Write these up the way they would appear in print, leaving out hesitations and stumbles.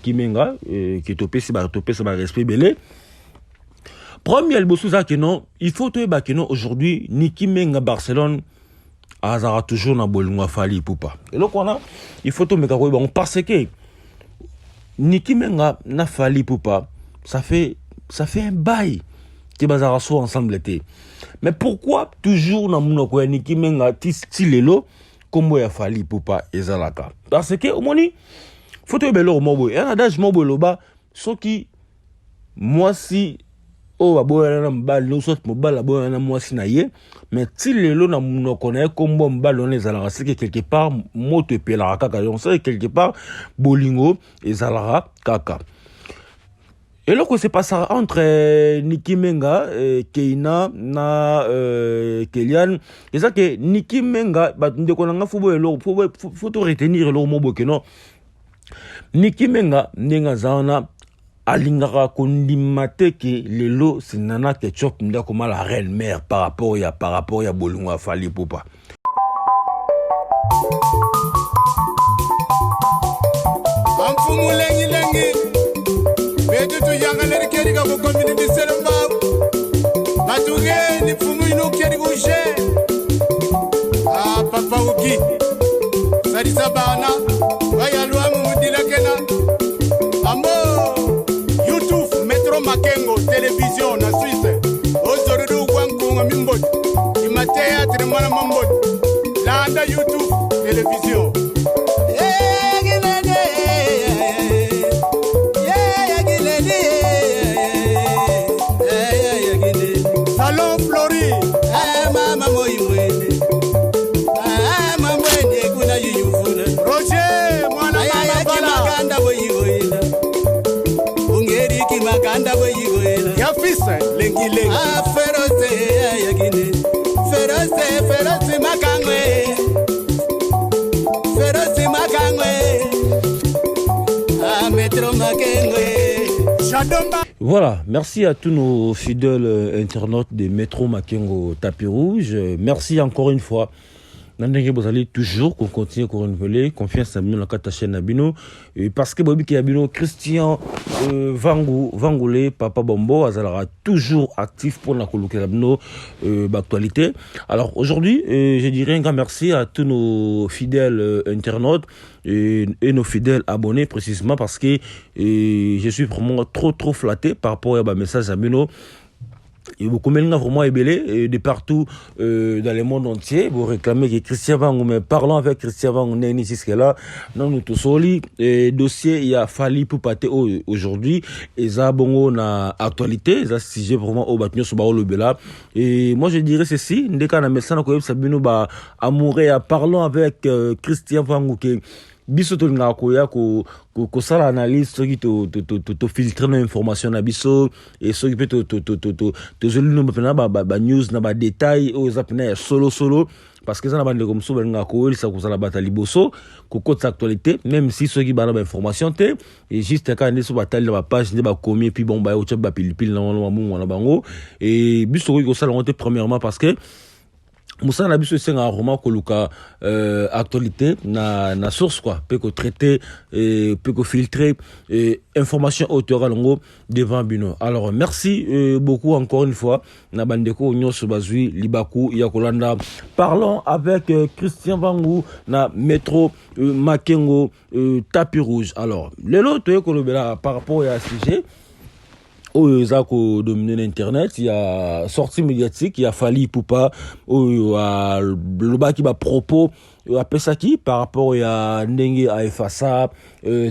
Kimenga qui est topé ça va respect belé. Premier album ça que non, il faut que non aujourd'hui Niki Menga Barcelone azara toujours na bolingo Fally Ipupa. Et donc on a il faut to meka ko bon parce que Niki Menga na Fally Ipupa, ça fait un bail que bazara so ensemble été. Mais pourquoi toujours na munoko ya Niki Menga tilelo comme ya Fally Ipupa ezalaka? Parce que au moni faut to belo mobo et un adage mobo loba soki moi si o baboya na mbali no soit mobala boya na mwasi na ye mais tilelo na munoko na kombo mbali on ezalaka c'est que quelque part moto epela kaka on sait quelque part bolingo ezalaka kaka. Et là, c'est pas ça entre Niki Menga, Keina, na Kelian. C'est ça que Niki Menga, bah, tu faut te retenir le mot que non. Niki Menga, nenga zana, alingara kondimate ke lelo sinana ketchup nda koma la reine mère par rapport ya bolunga Fally Ipupa. Amfumu lengi lengi. Betu yangaleri keri ka ko community selamba. Batuge ni fumu ino keri gushe. Ah papa uki. Sari sabana. Baya luamu mudila kena. Amo YouTube Metro Makengo télévision na Suisse. Ozorudu kwankunga mimbodi. Imatea trimana mambodi. Landa YouTube télévision. Salon Flori. Mama moimwene. Mama mwene kuna yuyufuna. Roger mwana mama bala. Maganda boyigoyela. Ungeri ki maganda boyigoyela. Ya fisa lengi lengi. Feroze yagine. Feroze makangwe. Feroze makangwe. Metro makengwe. Shadomba. Voilà, merci à tous nos fidèles internautes de Métro Makengo Tapis Rouge. Merci encore une fois. Nandenge Bozali, toujours qu'on continue à renouveler confiance à nous dans la chaîne Nabino. Parce que Bobby Kiabino, Christian Vangoulé, Papa Bombo, Azalara, toujours actif pour la coloquer Nabino d'actualité. Alors aujourd'hui, je dirais un grand merci à tous nos fidèles internautes et nos fidèles abonnés précisément parce que je suis vraiment trop flatté par rapport à mes messages à Bino. Et beaucoup de gens vraiment ébélés de partout dans le monde entier pour réclamer que Christian Vango, mais parlons avec Christian Vango, n'est ici là. Non, nous tous soli dossier il y a Fally Ipupa aujourd'hui et ça bongo na actualité, ça sujet vraiment au battu sur le bela. Et moi je dirais ceci, dès qu'on a mis ça na Sabino ba amoureux à parlons avec Christian Vango que biso to nga koya ko sala analyse soki to filtrer na information na biso et soki pe to zeli no pena ba news na ba détail o zapena solo parce que ça na bande comme so nga ko ça ko sala batali boso ko côté actualité même si soki ba na information te et juste quand ne so batali ba page ne ba commis puis bon ba o tcha ba pilipil na mo na bango et biso ko sala on premièrement parce que Moussa na biso senga roman koluka actualité na source quoi peut que traiter peut que filtrer information auteur longo devant Bino. Alors merci beaucoup encore une fois na bandeko nyoso bazui libaku ya kolanda. Parlons avec Christian Vango na Métro Makengo Tapis Rouge. Alors lelo to kolobela par rapport à ce sujet ils ont dominé l'internet, il y a sortie médiatique, il y a Fally Ipupa, il y a le bas qui va propos, il y a Pesaki par rapport à Ndenge à Efasa,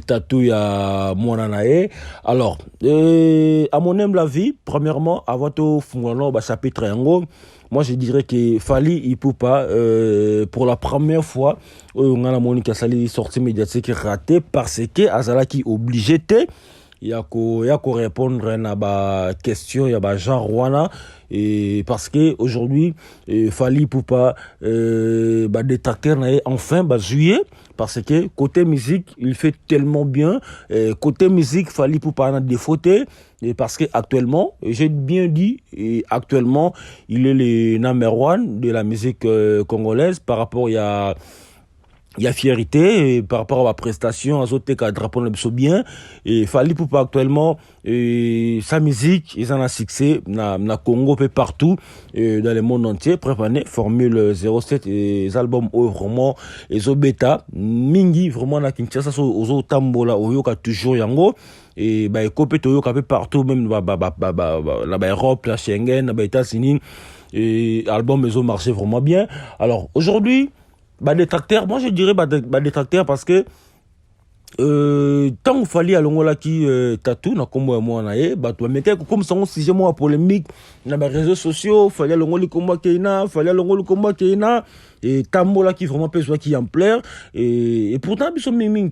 Tatou à Monanae. Alors, à mon humble avis, premièrement, avant tout, Fungano, chapitre Yango, moi je dirais que Fally Ipupa, pour la première fois, on a la Monica Sali sortie médiatique ratée parce que Azala qui obligé il y a qu'à répondre à ba question, il y a ba genre wana et parce que aujourd'hui Fally Ipupa ba détracteur na enfin ba juillet parce que côté musique il fait tellement bien côté musique Fally Ipupa na défauté et parce que actuellement j'ai bien dit et actuellement il est le number one de la musique congolaise par rapport il y a fierté par rapport à ma prestation, à zoté qu'à drapeau bien. Et Fally Ipupa actuellement, sa musique, ils en a succès, na Congo, peu partout, dans le monde entier, préparé, Formule 07, et les albums, vraiment, et zo bêta, mingi, vraiment, na Kinshasa, zo tambola, oyoka toujours yango. Et bah, copé toyoka peu partout, même, la Europe, la Schengen, la États-Unis, et album, ils ont marché vraiment bien. Alors, aujourd'hui, détracteur, moi je dirais détracteur parce que tant qu'il fallait à l'ongola qui tatou na kombo moi na ye bah toi mais comme ça on sujet moi polémique na les réseaux sociaux fallait l'ongoli kombo keina fallait l'ongoli kombo keina et tambola qui vraiment peut qui en plaire et pourtant biso miming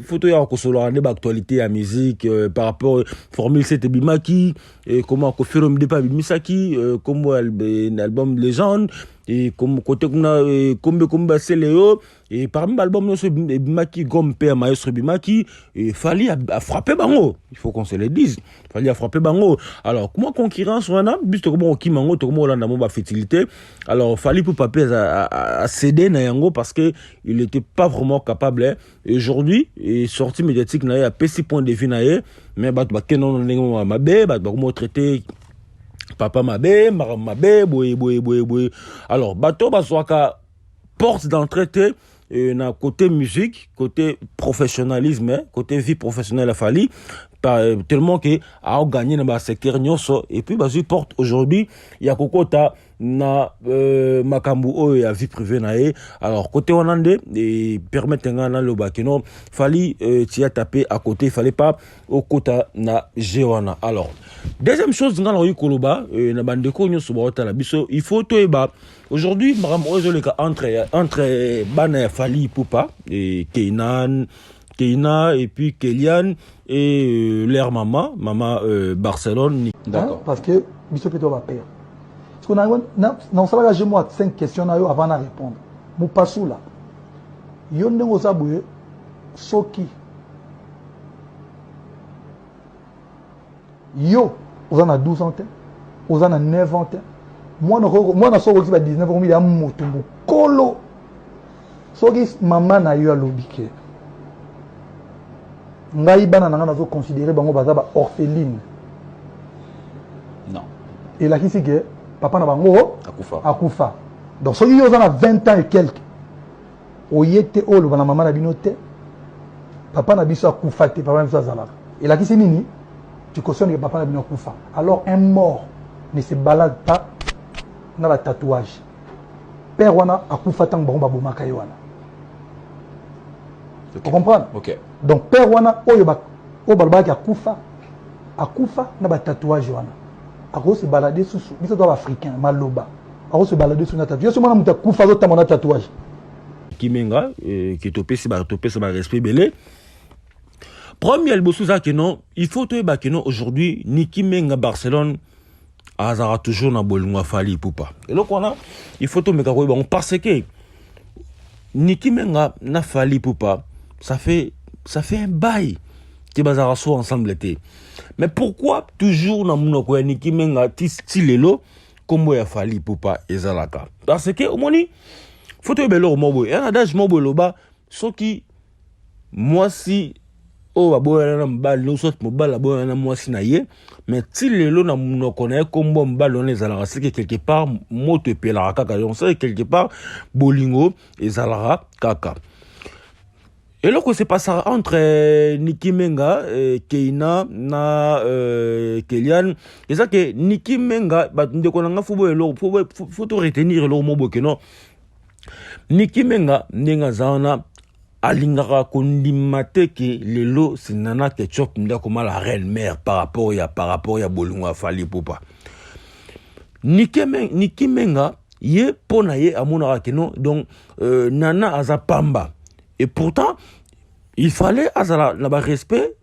photo ya ko solo ane actualité à musique par rapport formule 7 bimaki et comment ko faire me pas bimisaki comme album légende et comme côté comme c'est Léo et parmi l'album nous bimaki gomme père maestro bimaki et Fally a frappé bango, il faut qu'on se le dise, Fally a frappé bango. Alors comment concurrence on a juste comment qui mango tout comment on a ba fertilité. Alors Fally Ipupa a cédé na yango parce que il était pas vraiment capable et aujourd'hui et sortie médiatique na a PC point de vue na mais ba kenon ndenge mabe ba comment traiter papa mabe boy. Alors bateau baswaka porte d'entrée na côté musique, côté professionnalisme, côté vie professionnelle à Fally tellement que a gagné dans secteur nyonso et puis je porte aujourd'hui il y a kokota na makambu o ya vie privée na e. Alors côté onande et permettre ngana le bakino Fally tu as tapé à côté, il fallait pas au kota na jewana. Alors deuxième chose ngana ro koloba na bandeko nyonso ba la biso il faut to eba aujourd'hui maram ozoleka entre bana Fally Ipupa et Keina et puis Kélian et leur maman Barcelone. D'accord. Parce que biso peut va père. Parce qu'on a non ça va j'ai moi 5 questions avant de répondre. Mon passou là. Yo ndenge osabouye soki. Yo, vous en a 12 ans, vous en a 9 ans. Moi na so qui va 19 ans, il y a moto kolo. Soki maman na yo alobike. Ngai bana nanga nazo considérer bango baza ba orpheline. Non. Et là qui c'est que papa na bango akufa. Donc soki yo a 20 ans et quelques. Oyete olo bana maman na binote. Papa na biso akufa te papa na biso azala. Et là qui c'est nini? Tu cautionnes que papa na bino akufa. Alors un mort ne se balade pas dans la tatouage. Père wana akufa tang bango babomaka yo wana. Okay. Vous comprenez? Ok. Donc père wana oyo akufa na ba tatouage wana. Ako se balader sous biso doit africain maloba. Ako se balader sous na tatouage. Yo mona muta kufa zo tamona tatouage. Kimenga qui topé si ba respect belé. Premier bossou ça que non, il faut to ba que non aujourd'hui ni Kimenga Barcelone azara toujours na bolingwa Fally Ipupa. Et donc on a il faut to meka ko ba parce que ni Kimenga na Fally Ipupa ça fait un bail que bazara so ensemble était. Mais pourquoi toujours na munoko ya ni Kimenga tilelo comme ya Fally Ipupa ezalaka? Parce que au moni photo belo mobo et un adage mobo loba soki moi si o baboya na mbal no sot mobala boya na moi si na ye mais tilelo na munoko na kombo mbal on ezalaka c'est que quelque part moto epela kaka on sait quelque part bolingo ezalaka kaka. Et là, c'est pas ça entre Niki Menga, Keina, na Kélian. Et ça que Niki Menga, bah, de qu'on a faut retenir le mot que non. Niki Menga, nenga zana, alingara kondimate que le lot c'est nana ketchup nda comme la reine mère par rapport ya bolunga Fally Ipupa. Niki Menga, ye pona ye amonara que non donc nana azapamba. Et pourtant, il fallait avoir respect.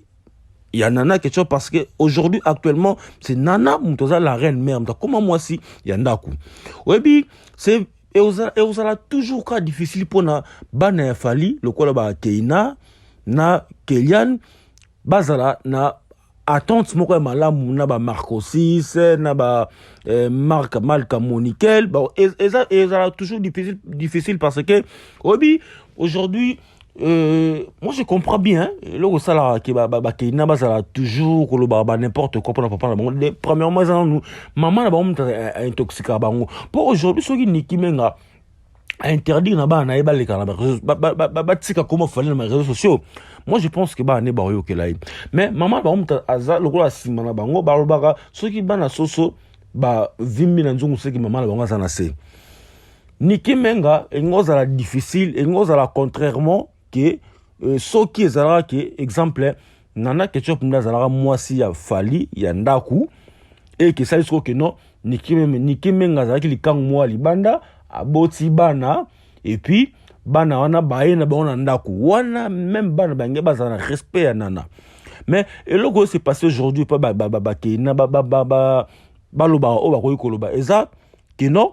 Il y a Nana quelque chose parce que aujourd'hui, actuellement, c'est Nana Moutoza la reine mère. Comment moi si il y a Ndaku. Oui, c'est et vous allez toujours cas difficile pour na bana Fally, le quoi là Keina, na Kélian, bazala na attente moko malamu na ba Marco 6 na ba marque Malka Monikel bon et ça toujours difficile parce que aujourd'hui moi je comprends bien le salaire qui qui n'a pas toujours que le n'importe quoi pour papa premièrement nous maman na intoxiqué bango pour aujourd'hui ceux qui Nicki Menga interdit na ba na eba les canaux tika comment faire les réseaux sociaux. Moi je pense que ba ne ba yo kelai mais maman ba aza lokola sima na bango ba lobaka ceux qui bana soso ba vimbi na nzungu ceux qui maman na bango za na se Nicki Menga ngoza la difficile et ngoza la contrairement que ceux qui ezala que exemple nana ketchup ndazala mwasi ya fali ya ndaku et que ça est que non Nicki Menga za ki likang mwa libanda aboti bana et puis bana wana baena baona ndaku wana même bana bange bazana respect ya nana mais eloko c'est passé aujourd'hui pas ke na baloba o bakoyi koloba eza que non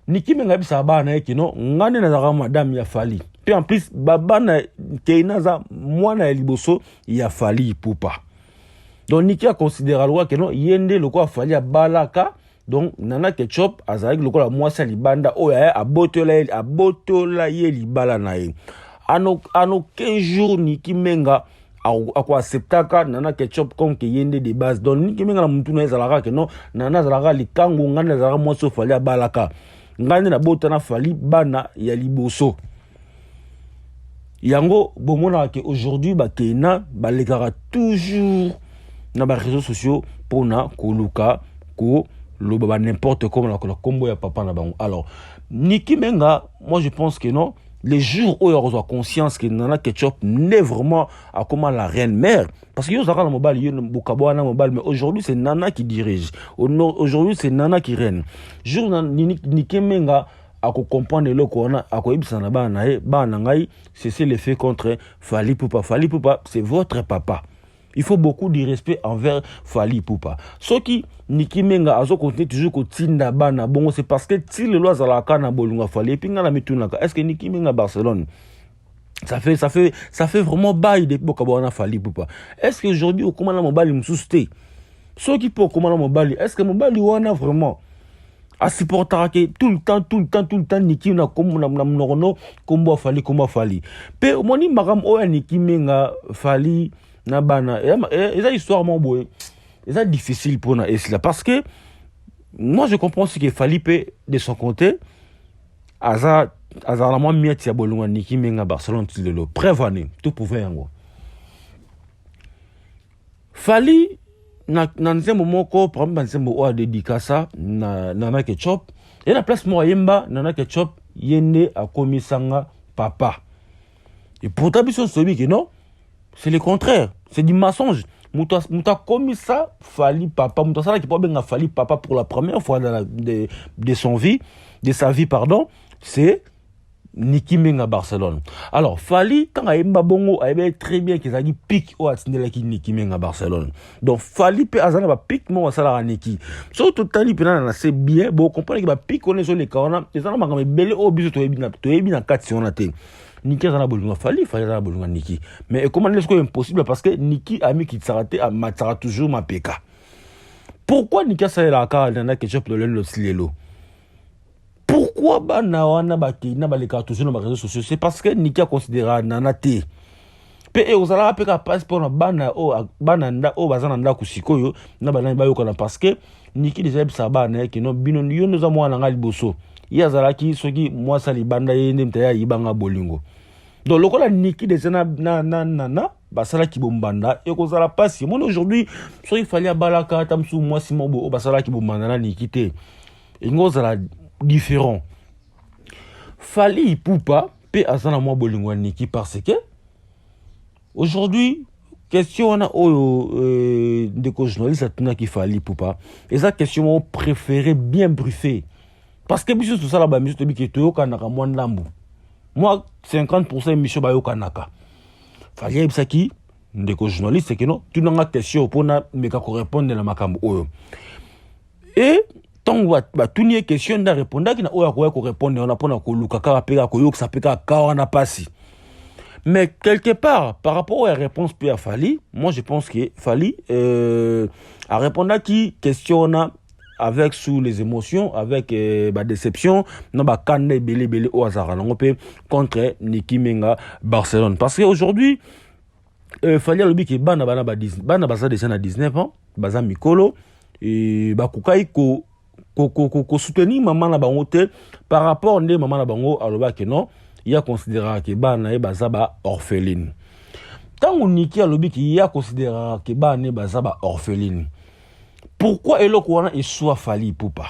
Nicki Menga bisa bana ke non ngane na zaka madame ya fali puis en plus babana ke inaza mwana ya liboso ya fali ipupa donc Nicki a considéré loi que non yende loko afali ya balaka. Donc nana ketchup azali lokola mwasi libanda oya abotola ye libala na ye ano 15 jours Nicki Menga ako acceptaka nana ketchup comme que yende de base donc Nicki Menga na mutu na ezalaka que non nana zalaka likango ngana zalaka mwasi ofali balaka ngane na botana fali bana ya liboso yango bomona que aujourd'hui ba kena ba lekara toujours na ba réseaux sociaux pona koluka ko le baba n'importe comment la combo ya papa na bango. Alors Nicki Menga, moi je pense que non, les jours où il aura conscience que Nana Ketchup n'est vraiment à comment la reine mère parce que yo zaka na mobile yo bokabo na mobile mais aujourd'hui c'est Nana qui dirige. Aujourd'hui c'est Nana qui règne. Jour Nicki Menga à comprendre le corona à quoi ibisa na bana ngai c'est l'effet contre Fally Ipupa. Fally Ipupa c'est votre papa. Il faut beaucoup de respect envers Fally Ipupa. Ce qui Nicki Menga a continué toujours que tinda bana bon c'est parce que si le loi zalaka na bolunga Fally pinga la mitunaka est-ce que Nicki Menga Barcelone ça fait vraiment bail depuis bokabona Fally Ipupa. Est-ce que aujourd'hui au comment la mobile msusté ce qui peut comment la mobile est-ce que mobile wana vraiment à supporter que tout le temps Nicki na comme na mnono combo Fally pe moni magam oya Nicki Menga Fally na bana et ça histoire mon boy et ça difficile pour na esla parce que moi je comprends ce que Fally de son côté aza la moi miette ya bolunga Nicki Menga Barcelone le prévané tout pouvait yango Fally na nzembo moko par nzembo o dédicace na Nana Ketchup et la place moyemba Nana Ketchup yende a komisanga papa et pourtant biso sobi que non c'est le contraire, c'est du mensonge. Mouta commis ça, Fally papa, mouta ça qui peut bien Fally papa pour la première fois de sa vie, pardon, c'est Nicki Menga Barcelone. Alors Fally quand il m'a bongo, il très bien qu'ils a dit pic au atteindre qui Nicki Menga Barcelone. Donc Fally peut azana ba pic mon sala Nicki. Surtout tali pena c'est bien, bon comprendre que ba pic on est sur les corona, les ana mangame belé au biso to ebina 4 si on a té. Nicki a bolunga Fally a bolunga Nicki. Mais comment est-ce que c'est impossible parce que Nicki a mis qui s'arrêter à matara toujours ma PK. Pourquoi Nicki ça la ka Nana Ketchup le silelo? Pourquoi bana wana bakina baleka toujours dans les réseaux sociaux? C'est parce que Nicki a considéré Nana té. Pe e ozala peka passeport na bana nda o bazana nda kusikoyo na bana ba yokana parce que Nicki déjà bisa bana ki no bino yo nous amwana ngali boso. Yazalaki soki moi sali banda yende mtaya yibanga bolingo. Donc lokola Nicki de na basala ki bombanda et ko zala pasi mon aujourd'hui so il fallait balaka tamsu moi simo bo basala ki bombanda na Nicki te. Ingo zala différent. Fally Ipupa pe azana moi bolingo Nicki parce que aujourd'hui question on a de ko journaliste atuna ki Fally Ipupa et ça question préférée bien briefée. Parce que monsieur tout ça là-bas, monsieur Tobi qui est au Kanaka, moi, 50% monsieur Bayo Kanaka. Fallait ça qui, des journalistes, c'est que non, tu n'as pas de question pour ne pas répondre à la macambo. Et tant que tu n'as question de répondre, qu'il n'a pas répondre, on a pas de luka, pega, koyo, ça pega, on a pas si. Mais quelque part, par rapport à la réponse à Fali, moi je pense que Fali a répondu à qui questionne avec sous les émotions, avec déception, non ba kande belé au hasard contre Niki Menga Barcelone. Parce qu'aujourd'hui, Fali a le but que bana basa de à 19 ans, basa mikolo et bakukai ko soutenir maman na bango te par rapport à maman na bango aloba que non. Il y a considéré que bana e bazaba orpheline. Tant on Niki a lobby qu'il y a considéré que bana e bazaba orpheline. Pourquoi eloko wana e soit Fali poupa?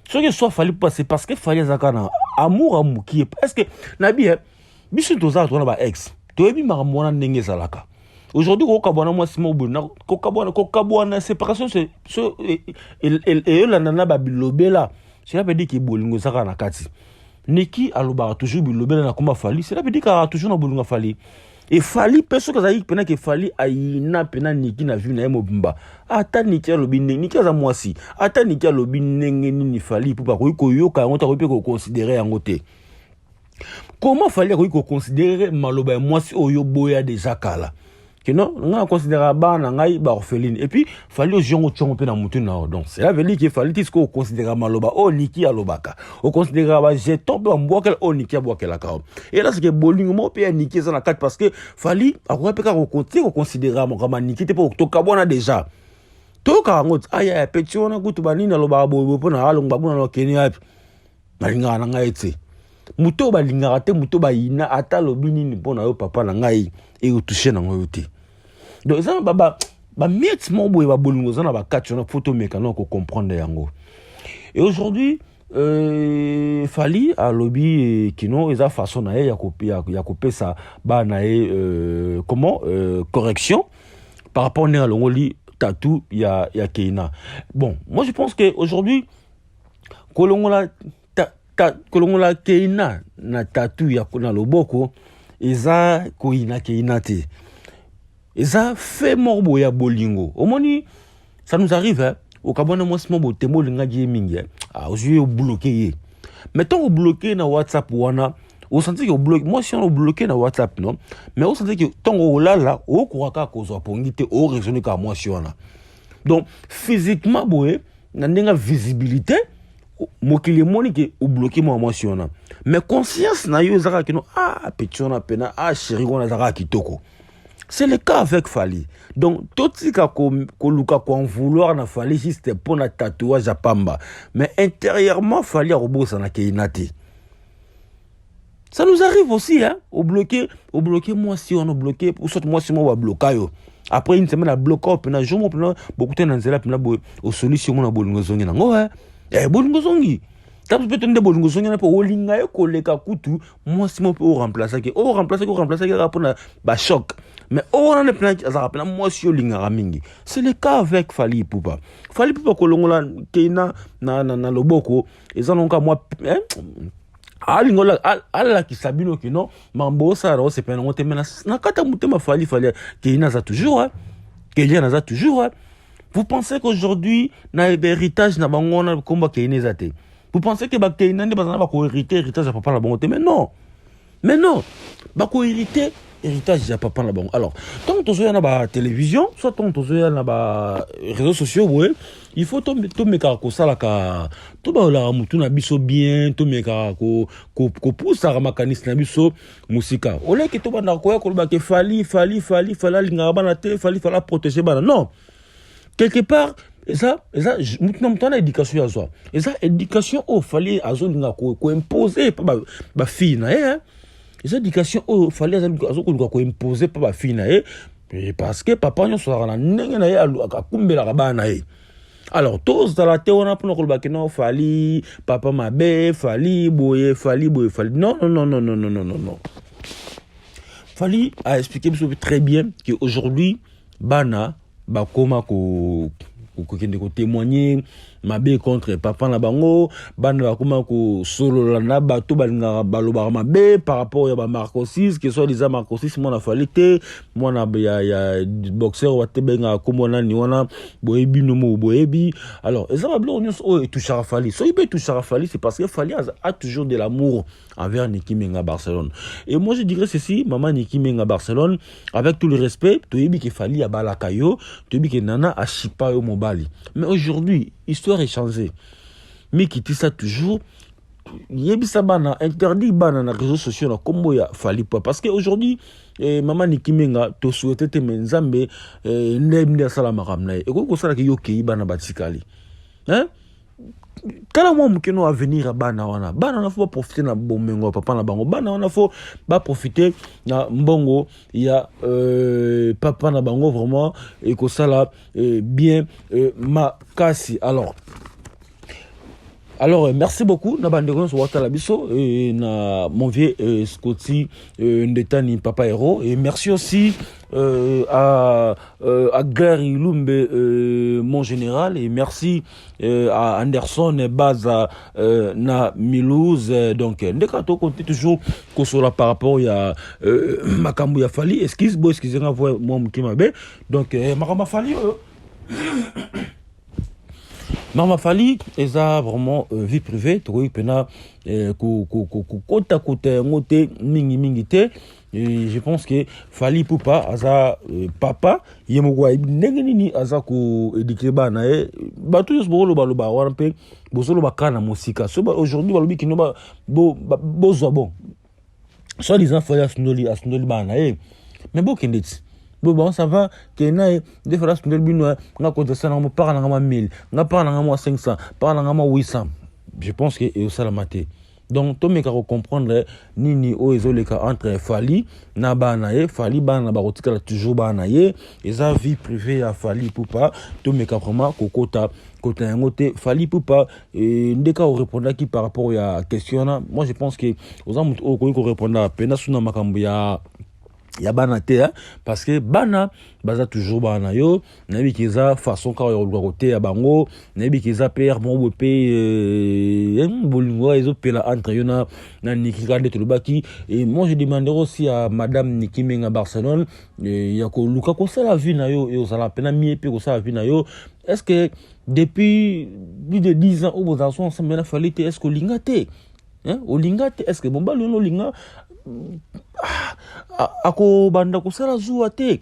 Ce que soit Fali poupa c'est parce que Fali zakana amour qui est est-ce que nabi bisu toza to na ba ex. To ebi maramona ndenge zalaka. Aujourd'hui ko kabwana moi simo buna ko kabwana séparation c'est et la nana ba bilobela. Cela veut dire que bolingo zakana kati. Niki aloba toujours bilobela na komba Fali, cela veut dire qu'il a toujours na bolunga Fali. Et Fali peso ka zayi pena ke Fali aina pena Niki na vu na mobimba. Ata Niki alobi Niki za mwasi. Ata Niki alobi ndenge nini Fali pour pas ko yoka ngota ko pe ko considérer yangote. Comment Fali ko considérer maloba mwasi oyo boya déjà kala. Que non, on a considéré bana ngai ba orpheline et puis Fali ojongo chompe na mutu na donc cela veut dire que Fali tisco considérer maloba o Niki alobaka o considérer ba jeton ba mbokel o Niki abwakela ka et là c'est que bolingo mo pe Niki za na 4 parce que Fali akwa pe ka ko continuer considérer mo kama Niki te po to kabona déjà to ka ngot aya petit ona kutu banini aloba bo po na alonga buna no keni api na linga na ngai tse muto ba linga te muto ba ina ata lobini ni pona yo papa na ngai e o toucher na ngoyo te. Donc ça ba miette mon boy ba bolungo za na ba katcho na photo mécano ko comprendre yango. Et aujourd'hui Fali a lobby kino eza façon na ya copier ça ba na comment correction par rapport à l'ongoli tatou ya Keina. Bon, moi je pense que aujourd'hui kolongola Keina na tatou ya na loboko eza koina Keina te. Et ça fait morbo ya bolingo. Au moni, ça nous arrive, hein. Au Cabana, moi, c'est mon beau témo, l'inga gaming, ah, aujourd'hui, au bloqué. Mettons au bloqué na WhatsApp, wana, au senti que au bloqué, moi, si on au bloqué na WhatsApp, non, mais au senti que tant au là, au couraka, cause à pongité, au raisonner qu'à moi, si on a. Donc, physiquement, boé, n'a pas visibilité, moi, qui est monique, au bloqué, moi, si on a. Mais conscience, n'a eu zara qui non, ah, petit, on a peine, ah, chéri, on a zara qui toko. C'est le cas avec Fali. Donc, tout ce qu'on vouloir na Fali, c'était pour un tatouage à Pamba. Mais intérieurement, Fali a robot ça n'a qu'inati. Ça nous arrive aussi, hein, au bloqué, moi si on a bloqué, ou soit moi si on va bloquer. Après une semaine à bloquer, puis un jour, beaucoup de temps, puis au solution, on a bolingozongi. Bolingozongi. T'as peut-être des bolingozongi, on a pour olinga yo koleka kutu, moi si on peut remplacer, pour un choc. Mais on a plein de moi si olinga mingi. C'est le cas avec Fali Poupa. Fali Poupa kolongola Keina na loboko, et ça donc moi ala qui sabino que non mambo ça c'est pas non na kata mutema Fali Keina za toujours hein. Keina za toujours hein. Vous pensez qu'aujourd'hui na héritage na bango na komba Keina zate. Vous pensez que Keina ne ba ko héritage à papa la bonté mais non. Ba ko héritage à papa la bonté. Alors, tant que tu es dans la télévision, soit tant que tu es dans les réseaux sociaux, ouais, il faut tout me caractériser ça là ka tout ba la mutu na biso bien, tout me caractériser ko pousse à mécanisme na biso musika. Ole que tout ba na ko ba ke Fali linga ba na te, Fali protéger ba non. Quelque part et ça maintenant ton éducation à soi. Et ça éducation au Fali azo linga ko imposer ba fille na hein. Les éducations il fallait imposer par la fille parce que papa nous sera na ndenge na akumbela bana alors tous dans la théorie on a pour que non Fali papa mabe Fali boye non Fali a expliqué très bien que aujourd'hui bana ba koma ko ko témoigner mabe contre papa na bango bana ba kuma ko solo la na ba to balinga baloba mabe par rapport ya ba Marco 6 que soit disant Marco 6 mon afalité mon ya boxeur wa tebenga komona ni wana boyebi no mo boyebi alors ça va blo on touche à Fali so il peut toucher à Fali c'est parce que Fali a toujours de l'amour envers Niki Menga Barcelone et moi je dirais ceci maman Niki Menga Barcelone avec tout le respect to yebi que Fali ya balakayo to yebi que nana a chipa yo mobali mais aujourd'hui histoire est changée mais qui dit ça toujours yebisa bana interdit bana na réseaux sociaux na kombo ya Fali pas parce que aujourd'hui maman Niki Menga to souhaiter te menzambe ndemne sala makamna e ko sala ke yoki bana batikali hein kala mo mukeno avenir bana wana faut profiter na bomengo papa na bango bana wana faut ba profiter na mbongo ya papa na bango vraiment et ko sala bien makasi alors merci beaucoup na bandeko so watala biso na mon vieux Scotty Ndetani papa héros et merci aussi à Gary Lumbe mon général et merci à Anderson Baza na Milouz donc ndekato compte toujours kosola par rapport ya makambu ya Fali excusez nga moi mkimabe donc makambu Fali Mama Fali, ils a vraiment vie privée, trouvé pena kota ngote mingi te. Et je pense que Fali Poupa aza papa yemogwa ndengenini aza ko éduquer bana ba tout ce bolo baloba wanpe bozolo bakana musika. So aujourd'hui balobi kino ba bozo bon. So les enfants asnoli bana mais bo kendeti bon ça va que na des fois là bino nga ko ça na mo parla nga 1000 nga parla nga mo 500 parla nga mo 800 je pense que et ça la maté donc to me ka comprendre nini o ezoleka entre Fali na bana Fali bana ba kotika toujours bana et ça vie privée à Fali Poupa to me ka vraiment kokota côté ngote Fali Poupa et ndeka o répondre qui par rapport à question là moi je pense que aux amu ko répondre à peine suna makambu ya bana te parce que bana baza toujours bana yo nabi kiza façon ka yo côté ya bango nabi kiza père bon pe bolingo ezo pela entre yo na Niki Kande Tolobaki et moi je demanderai aussi à madame Niki Menga Barcelone ya ko luka ko sala vie na yo ça la pena mi pe ko sala vie na yo est-ce que depuis plus de 10 ans au vos enfants ensemble na Fali te est-ce que lingate au lingate est-ce que bomba lo linga ako banda kusala zuwa te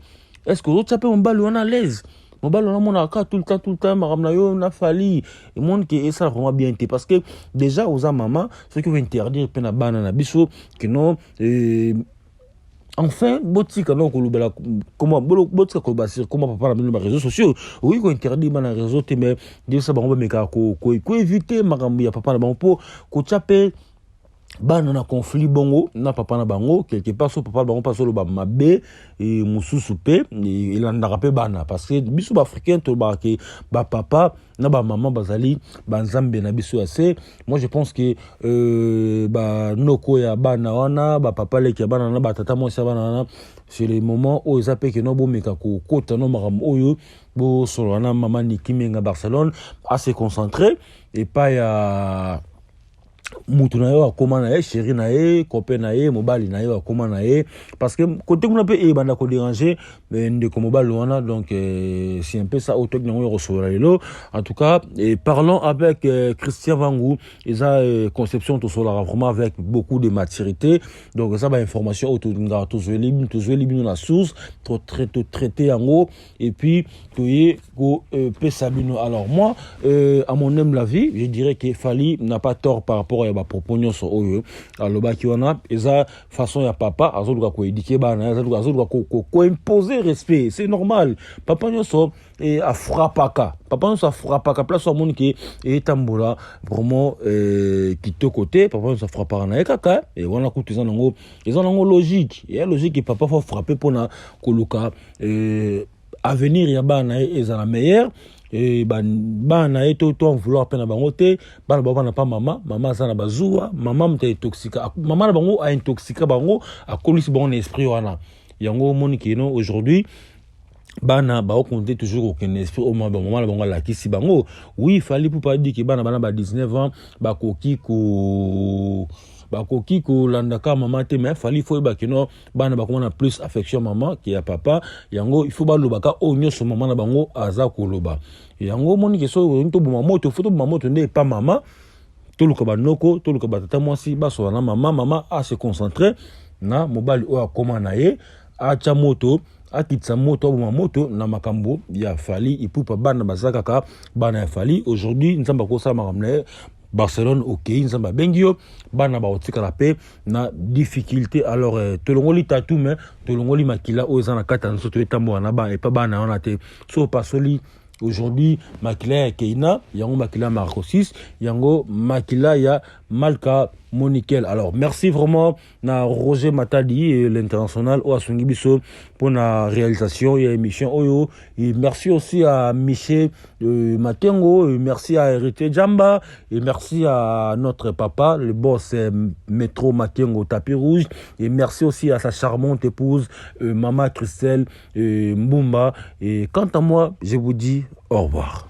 est-ce que l'autre peut mbali on à l'aise mbali on a mon aka tout le temps maramna yo na Fali et monde qui est ça vraiment bien té parce que déjà aux maman ce qui veut interdire pena bana na biso que non enfin botika non kolubela comment botika kolubasir comment papa na réseaux sociaux oui ko interdit bana réseau te mais de ça bango meka ko éviter makambu ya papa na bango po ko chape bana na conflit bongo na papa na bango quelque part so papa bango pas solo ba mabe et mususu pe il en a rappelé bana parce que biso africain to ba ke ba papa na ba maman bazali banzambe na biso assez moi je pense que ba noko ya bana wana ba papa le ki bana na ba tata mo sa bana na c'est les moments où ils appellent que no bo meka ko kota no maram oyo bo solo na maman Niki Menga Barcelone assez concentré et pas ya mutu na yo akoma na chéri na copain na mobali na yo akoma na parce que côté qu'on peut banda ko déranger ndeko mobali wana donc c'est un peu ça auto que nous recevoir lelo en tout cas et parlons avec Christian Vangou ils a conception tout cela vraiment avec beaucoup de maturité donc ça ba information auto nga tous libre la source traité en haut et puis toyé ko pesabino alors moi à mon aime la vie je dirais que Fali n'a pas tort par rapport ya ba proposition so oyo aloba ki wana eza façon ya papa azoduka ko éduquer bana azoduka ko imposer respect c'est normal papa nyoso et a frappaka papa nyoso a frappaka place au monde qui est tambola vraiment qui te côté papa nyoso frappaka na kaka et wana kutizana ngo ezana logique et logique que papa faut frapper pona koluka avenir ya bana ezana meilleur et bana eto to vouloir pena bangote bana pas maman ça na bazua maman mta toxique maman na bango a intoxiqué bango a colisi bon esprit wana yango moni kino aujourd'hui bana ba compter toujours aucun esprit au moment la bango la kisi bango oui fallait pour pas dire que bana ba 19 ans ba koki ko landaka maman te mais fallait faut ba kino bana ba komona plus affection maman qui a papa yango il faut ba lobaka o nyoso maman na bango aza ko loba yango moni ke so to boma moto photo boma moto ne pas maman to luka ba noko to luka ba tata mwasi ba so na maman a se concentrer na mobali o akoma na ye a cha moto akitsa moto boma moto na makambo ya fali ipupa bana bazaka bana ya fali aujourd'hui nzamba ko sa makamne Barcelone OK nzamba bengio bana ba otika la paix na difficulté alors tolongoli tatou mais tolongoli makila o ezana kata nso to etambo na ba et pas bana on a te so pasoli aujourd'hui makila ya Keina yango makila Marco 6 yango makila ya Malka Monikel. Alors merci vraiment na Roger Matadi l'international au Asungi Biso pour la réalisation et émission Oyo et merci aussi à Michel Matengo et merci à Hérité Djamba et merci à notre papa le boss Métro Makengo Tapis Rouge et merci aussi à sa charmante épouse Maman Christelle Mbumba et quant à moi je vous dis au revoir.